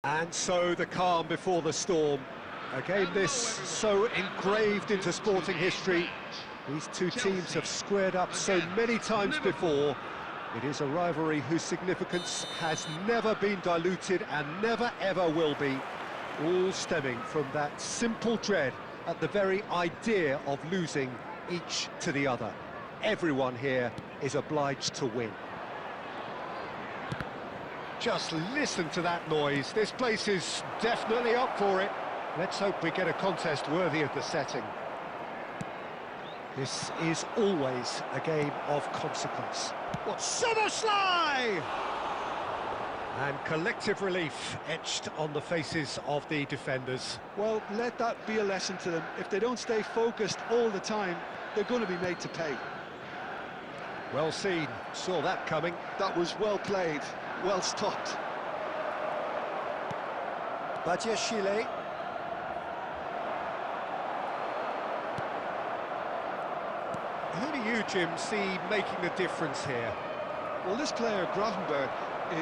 And so the calm before the storm. Again, this so engraved into sporting history. These two teams have squared up so many times before. It is a rivalry whose significance has never been diluted and never ever will be. All stemming from that simple dread at the very idea of losing each to the other. Everyone here is obliged to win. Just listen to that noise. This place is definitely up for it. Let's hope we get a contest worthy of the setting. This is always a game of consequence. What Summerslide! And collective relief etched on the faces of the defenders. Well, let that be a lesson to them. If they don't stay focused all the time, they're going to be made to pay. Well seen, saw that coming. That was well played, well stopped. Badiashile. Who do you, Jim, see making the difference here? Well, this player, Gravenberg,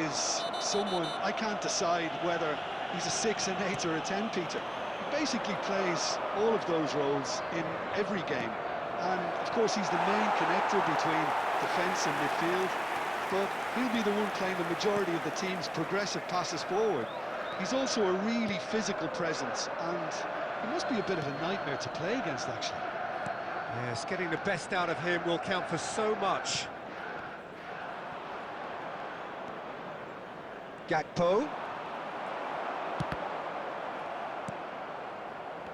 is someone I can't decide whether he's a 6, an 8 or a 10, Peter. He basically plays all of those roles in every game. And, of course, he's the main connector between defence and midfield, but he'll be the one playing the majority of the team's progressive passes forward. He's also a really physical presence, and he must be a bit of a nightmare to play against, actually. Yes, getting the best out of him will count for so much. Gakpo.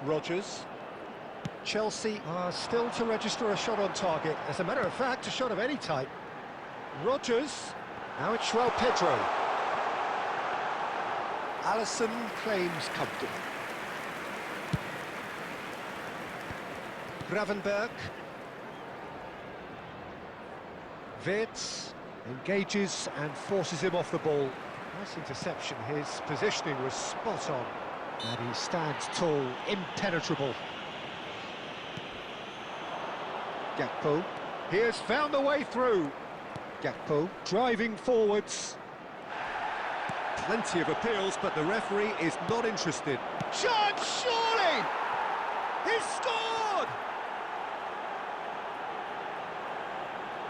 Rodgers. Chelsea are still to register a shot on target. As a matter of fact, a shot of any type. Rodgers. Now it's João Pedro. Alisson claims comfortable. Gravenberg. Wirtz engages and forces him off the ball. Nice interception. His positioning was spot on. And he stands tall, impenetrable. Gakpo. He has found the way through. Gakpo driving forwards. Plenty of appeals, but the referee is not interested. Shot, surely! He's scored!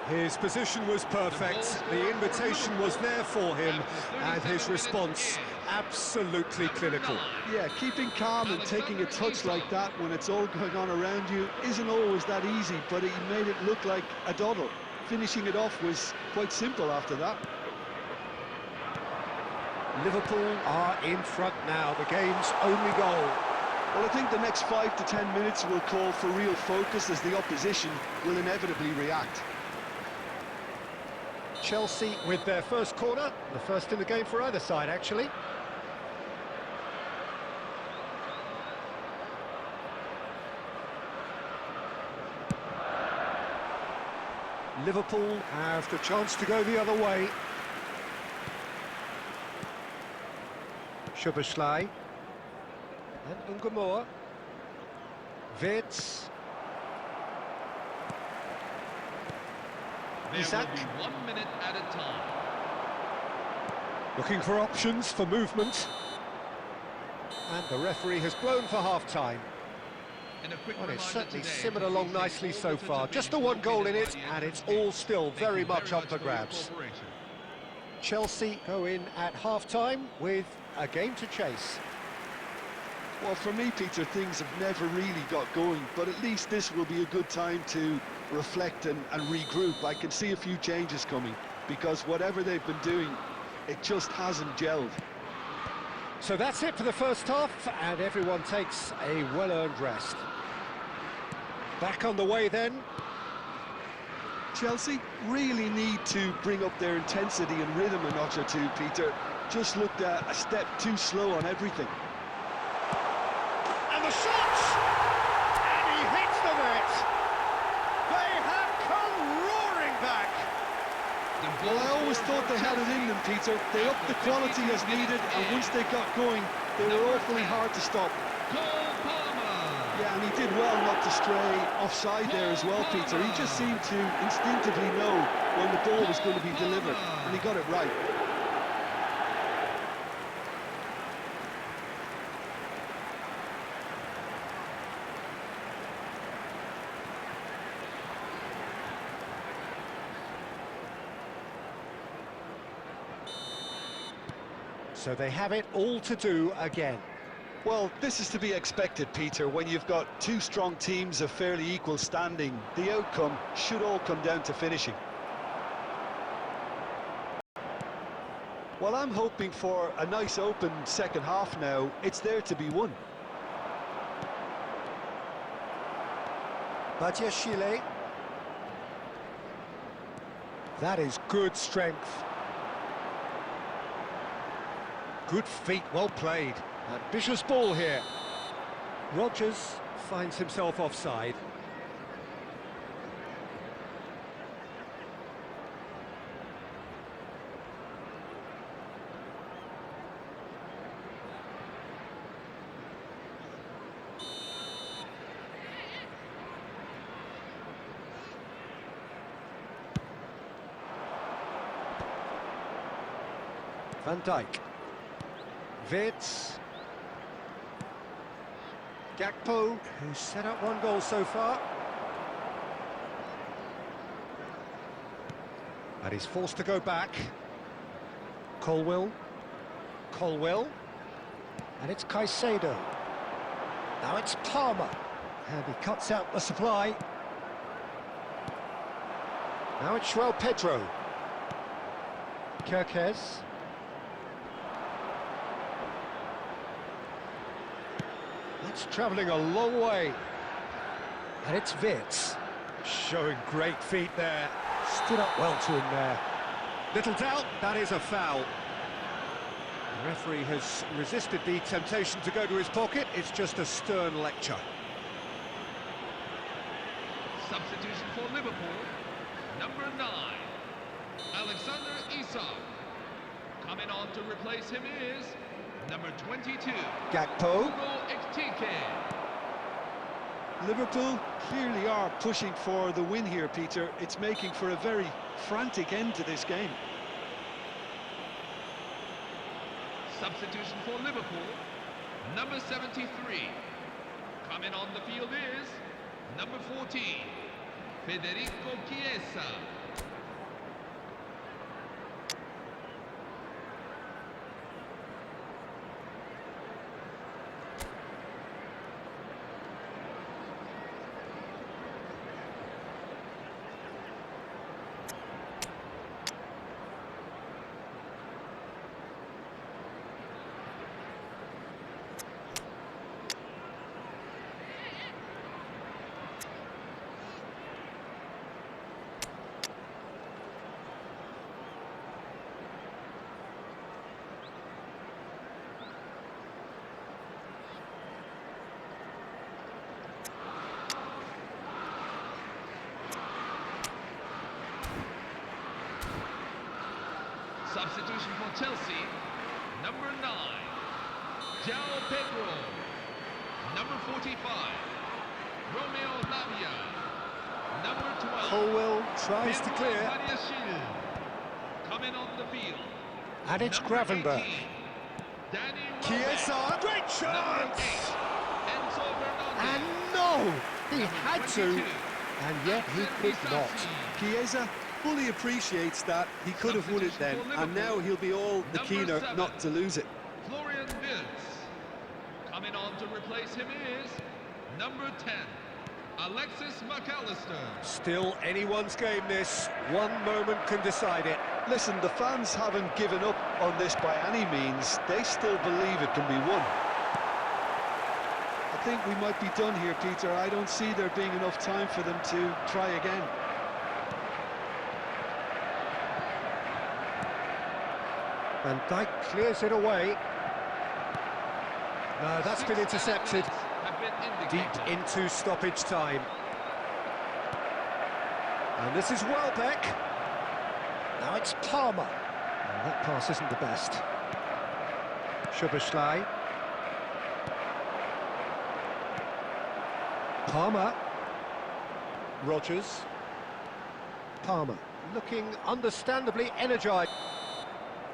His position was perfect, the invitation was there for him, and his response absolutely clinical. Yeah, keeping calm and taking a touch like that when it's all going on around you isn't always that easy, but he made it look like a doddle. Finishing it off was quite simple after that. Liverpool are in front now, the game's only goal. Well, I think the next 5 to 10 minutes will call for real focus as the opposition will inevitably react. Chelsea with their first corner, the first in the game for either side, actually. Liverpool have the chance to go the other way. Szoboszlai and Ungamor. Wirtz. There will be 1 minute at a time. Looking for options for movement. And the referee has blown for half-time. Well, it's certainly simmered along nicely so far. Just the one goal in it, and it's all still very much up for grabs. Chelsea go in at half-time with a game to chase. Well, for me, Peter, things have never really got going, but at least this will be a good time to reflect and regroup. I can see a few changes coming, because whatever they've been doing, it just hasn't gelled. So that's it for the first half, and everyone takes a well-earned rest. Back on the way then. Chelsea really need to bring up their intensity and rhythm a notch or two, Peter. Just looked a step too slow on everything. And the shot! And he hits the net! They have come roaring back! Well, I always thought they had it in them, Peter. They upped the quality as needed, and once they got going, they were awfully hard to stop. Yeah, and he did well not to stray offside there as well, Peter. He just seemed to instinctively know when the ball was going to be delivered, and he got it right. So they have it all to do again. Well, this is to be expected, Peter. When you've got two strong teams of fairly equal standing, the outcome should all come down to finishing. Well, I'm hoping for a nice open second half now. It's there to be won. Badiashile. That is good strength. Good feet, well played. Ambitious ball here. Rodgers finds himself offside. Van Dijk. Wirtz. Gakpo, who's set up one goal so far. And he's forced to go back. Colwill. And it's Caicedo. Now it's Palmer. And he cuts out the supply. Now it's João Pedro. Kerkez. It's travelling a long way. And it's Wirtz. Showing great feet there. Stood up well to him there. Little doubt, that is a foul. The referee has resisted the temptation to go to his pocket. It's just a stern lecture. Substitution for Liverpool, number 9, Alexander Isak. Coming on to replace him is number 22, Gakpo. Liverpool clearly are pushing for the win here, Peter. It's making for a very frantic end to this game. Substitution for Liverpool, number 73. Coming on the field is number 14, Federico Chiesa. Substitution for Chelsea, number 9, João Pedro. Number 45, Romeo Lavia. Number 12, Colwill tries to clear. Badiashile. Coming on the field, And it's number Gravenberch. 18, Danny Chiesa, great Number chance! 8, Enzo Fernandez. And no! He Number had to, 22, and yet he could not. Chiesa fully appreciates that. He could have won it then, and now he'll be all the keener not to lose it. Florian Wirtz. Coming on to replace him is number 10, Alexis McAllister. Still anyone's game this. One moment can decide it. Listen, the fans haven't given up on this by any means. They still believe it can be won. I think we might be done here, Peter. I don't see there being enough time for them to try again. Van Dijk clears it away. No, that's been intercepted. Deep into stoppage time. And this is Welbeck. Now it's Palmer. And that pass isn't the best. Szoboszlai. Palmer. Rodgers. Palmer. Looking understandably energised.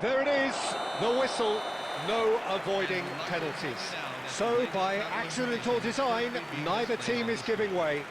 There it is, the whistle. No avoiding penalties. So, by accident or design, neither team is giving way.